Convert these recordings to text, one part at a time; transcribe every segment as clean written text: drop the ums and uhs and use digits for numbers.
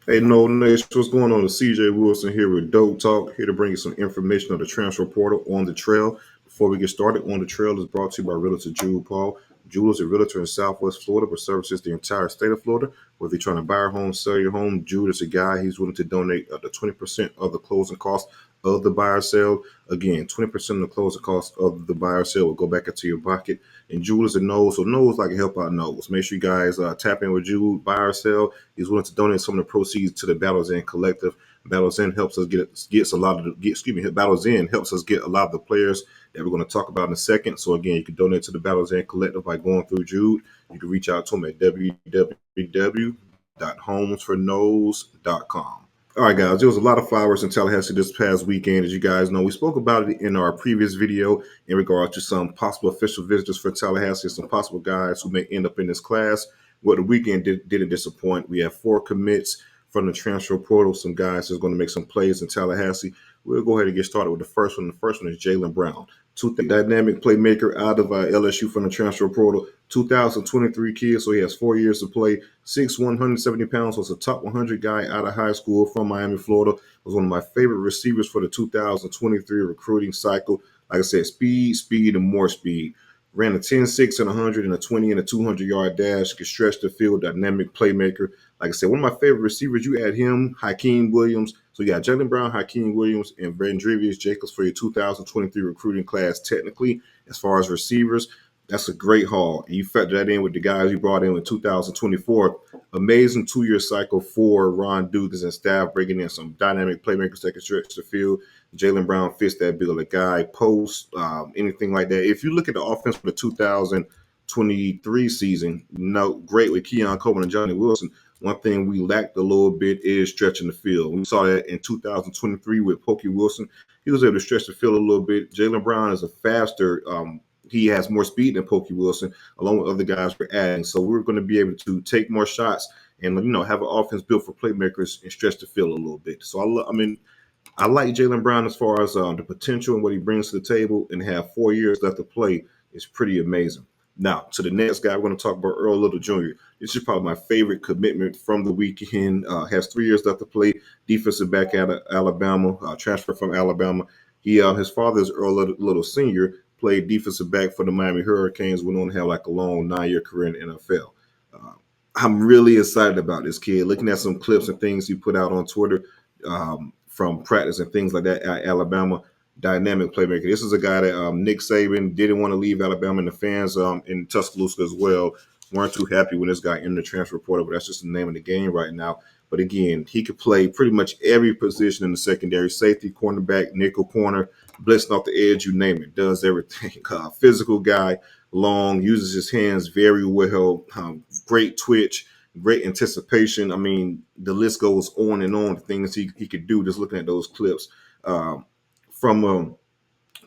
Hey, no Nation, what's going on? It's CJ Wilson here with Dope Talk, here to bring you some information on the transfer portal on the trail. Before we get started, On the Trail is brought to you by Realtor Jewel Paul. Jewel is a realtor in Southwest Florida, but services the entire state of Florida. Whether you're trying to buy a home, sell your home, Jewel is a guy. He's willing to donate up to 20% of the closing cost of the buyer sale. Again, 20% of the closing cost of the buyer sale will go back into your pocket. And Jewel is a NOLES, so NOLES like to help out NOLES. Make sure you guys tap in with Jewel, buy or sell. He's willing to donate some of the proceeds to the Battles In Collective. Battles In helps us Battles In helps us get a lot of the players that we're going to talk about in a second. So again, you can donate to the Battles In Collective by going through Jude. You can reach out to him at www.homesfornoles.com. All right, guys, there was a lot of fireworks in Tallahassee this past weekend. As you guys know, we spoke about it in our previous video in regard to some possible official visitors for Tallahassee, some possible guys who may end up in this class. Well, the weekend didn't disappoint. We have 4 commits from the transfer portal, some guys that's going to make some plays in Tallahassee. We'll go ahead and get started with the first one. The first one is Jalen Brown, dynamic playmaker out of LSU from the transfer portal. 2023 kid, so he has 4 years to play. 6'1", 170 pounds, was a top 100 guy out of high school from Miami, Florida. Was one of my favorite receivers for the 2023 recruiting cycle. Like I said, speed, and more speed. Ran a 10-6 and 100 and a 20 and a 200-yard dash. Could stretch the field, dynamic playmaker. Like I said, one of my favorite receivers, you add him, Hakeem Williams. So you got Jalen Brown, Hakeem Williams, and Brandrevius Jacobs for your 2023 recruiting class. Technically, as far as receivers, that's a great haul. And you factor that in with the guys you brought in 2024. Amazing 2-year cycle for Ron Dukes and staff, bringing in some dynamic playmakers that can stretch the field. Jalen Brown fits that bill. A guy, post, anything like that. If you look at the offense for the 2023 season, great with Keon Coleman and Johnny Wilson. One thing we lacked a little bit is stretching the field. We saw that in 2023 with Pokey Wilson. He was able to stretch the field a little bit. Jalen Brown is a faster he has more speed than Pokey Wilson, along with other guys we're adding. So we're going to be able to take more shots and have an offense built for playmakers and stretch the field a little bit. So I like Jalen Brown as far as the potential and what he brings to the table, and have 4 years left to play is pretty amazing. Now, to the next guy, we're going to talk about Earl Little Jr. This is probably my favorite commitment from the weekend. Has 3 years left to play. Defensive back out of Alabama, transfer from Alabama. His father is Earl Little Sr., played defensive back for the Miami Hurricanes, went on to have like a long 9-year career in the NFL. I'm really excited about this kid. Looking at some clips and things he put out on Twitter from practice and things like that at Alabama, dynamic playmaker. This is a guy that Nick Saban didn't want to leave Alabama, and the fans in Tuscaloosa as well weren't too happy when this guy entered the transfer portal, but that's just the name of the game right now. But again, he could play pretty much every position in the secondary: safety, cornerback, nickel corner, blitzing off the edge, you name it, does everything. Physical guy, long, uses his hands very well, great twitch, great anticipation. I mean, the list goes on and on, the things he could do just looking at those clips. From a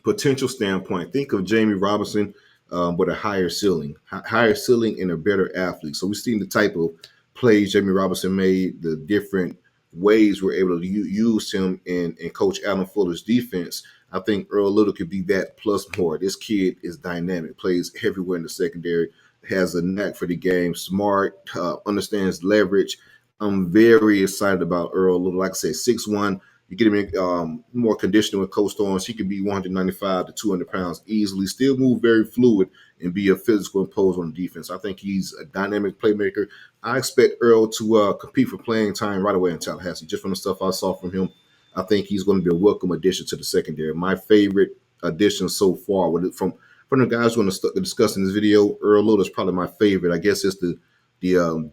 potential standpoint, think of Jamie Robinson with a higher ceiling and a better athlete. So we've seen the type of plays Jamie Robinson made, the different ways we're able to use him in Coach Adam Fuller's defense. I think Earl Little could be that plus more. This kid is dynamic, plays everywhere in the secondary, has a knack for the game, smart, understands leverage. I'm very excited about Earl Little. Like I said, 6'1". You get him in more conditioning with Coach Storms, he can be 195 to 200 pounds easily, still move very fluid, and be a physical impose on the defense. I think he's a dynamic playmaker. I expect Earl to compete for playing time right away in Tallahassee. Just from the stuff I saw from him, I think he's going to be a welcome addition to the secondary. My favorite addition so far, from the guys we're going to discuss in this video, Earl Little is probably my favorite. I guess it's the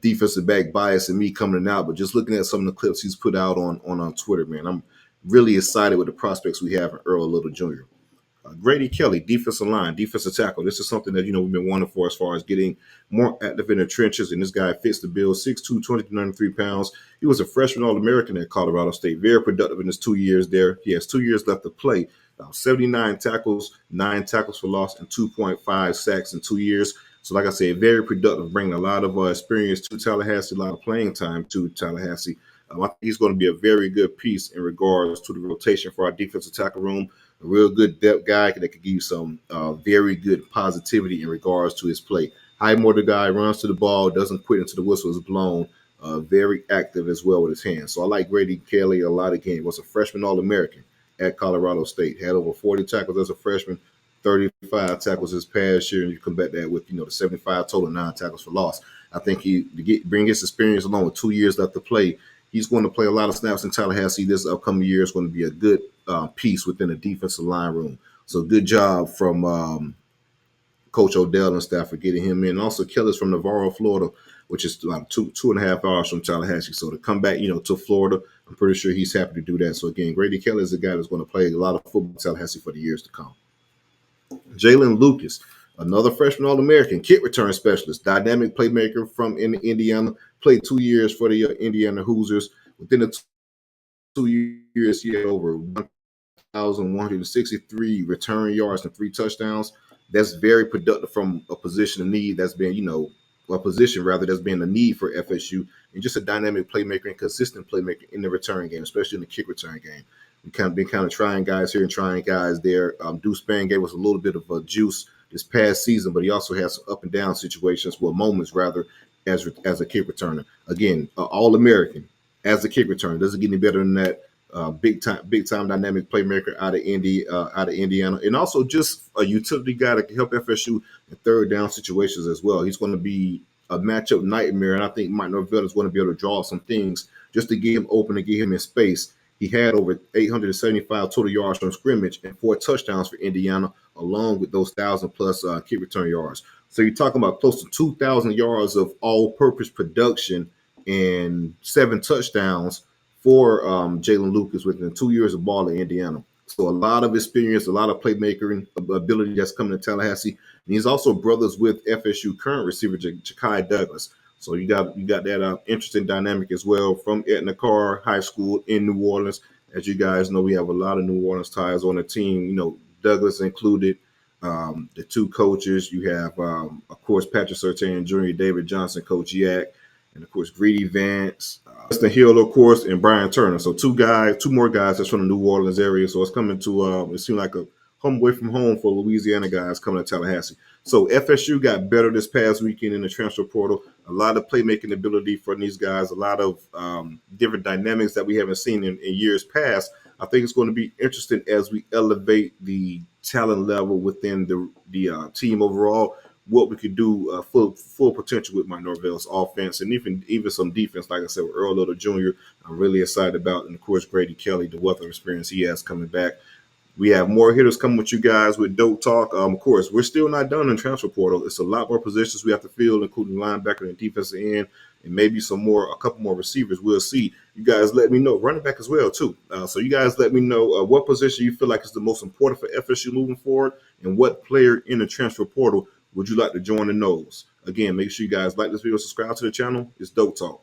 defensive back bias and me coming out, but just looking at some of the clips he's put out on Twitter, man, I'm really excited with the prospects we have in Earl Little Jr. Grady Kelly, defensive line, defensive tackle. This is something that we've been wanting for as far as getting more active in the trenches, and this guy fits the bill. 6'2", 293 pounds. He was a freshman All-American at Colorado State. Very productive in his 2 years there. He has 2 years left to play. 79 tackles, 9 tackles for loss, and 2.5 sacks in 2 years. So like I said, very productive, bringing a lot of experience to Tallahassee, a lot of playing time to Tallahassee. I think he's going to be a very good piece in regards to the rotation for our defensive tackle room. A real good depth guy that could give you some very good positivity in regards to his play. High motor guy, runs to the ball, doesn't quit until the whistle is blown. very active as well with his hands. So I like Grady Kelly a lot. Again, was a freshman All-American at Colorado State. Had over 40 tackles as a freshman, 35 tackles this past year, and you combat that with the 75 total, 9 tackles for loss. I think bring his experience along with 2 years left to play. He's going to play a lot of snaps in Tallahassee this upcoming year. Is going to be a good piece within the defensive line room. So good job from Coach Odell and staff for getting him in. And also Kelly's from Navarro, Florida, which is about 2.5 hours from Tallahassee. So to come back, to Florida, I'm pretty sure he's happy to do that. So again, Grady Kelly is a guy that's going to play a lot of football in Tallahassee for the years to come. Jaylin Lucas, another freshman All-American, kick return specialist, dynamic playmaker from Indiana, played 2 years for the Indiana Hoosiers. Within the 2 years, he had over 1,163 return yards and 3 touchdowns. That's very productive from a position of need that's been, a position rather that's been a need for FSU, and just a dynamic playmaker and consistent playmaker in the return game, especially in the kick return game. We've been trying guys here and trying guys there. Deuce Spann gave us a little bit of a juice this past season, but he also has some up and down situations, well, moments rather, as a kick returner. Again, All-American as a kick returner. Doesn't get any better than that. Big time dynamic playmaker out of Indiana, and also just a utility guy that can help FSU in third down situations as well. He's going to be a matchup nightmare, and I think Mike Norvell is going to be able to draw some things just to get him open and get him in space. He had over 875 total yards from scrimmage and 4 touchdowns for Indiana, along with those 1,000-plus kick return yards. So you're talking about close to 2,000 yards of all-purpose production and 7 touchdowns for Jaylin Lucas within 2 years of ball in Indiana. So a lot of experience, a lot of playmaking ability that's coming to Tallahassee. And he's also brothers with FSU current receiver Ja'Kai Douglas. So you got that interesting dynamic as well from Etna Carr High School in New Orleans. As you guys know, we have a lot of New Orleans ties on the team. Douglas included. The 2 coaches. You have, of course, Patrick Surtain Jr., David Johnson, Coach Yak, and of course Greedy Vance, Justin Hill, of course, and Brian Turner. So 2 more guys that's from the New Orleans area. So it's coming to it seemed like a home away from home for Louisiana guys coming to Tallahassee. So FSU got better this past weekend in the transfer portal. A lot of playmaking ability for these guys. A lot of different dynamics that we haven't seen in years past. I think it's going to be interesting as we elevate the talent level within the team overall. What we could do full potential with Mike Norvell's offense and even some defense, like I said, with Earl Little Jr. I'm really excited about, and of course Grady Kelly, the wealth of experience he has coming back. We have more hitters coming with you guys with Dope Talk. Of course, we're still not done in transfer portal. It's a lot more positions we have to fill, including linebacker and defensive end, and maybe a couple more receivers. We'll see. You guys let me know. Running back as well, too. So you guys let me know what position you feel like is the most important for FSU moving forward, and what player in the transfer portal would you like to join the NOLES? Again, make sure you guys like this video, subscribe to the channel. It's Dope Talk.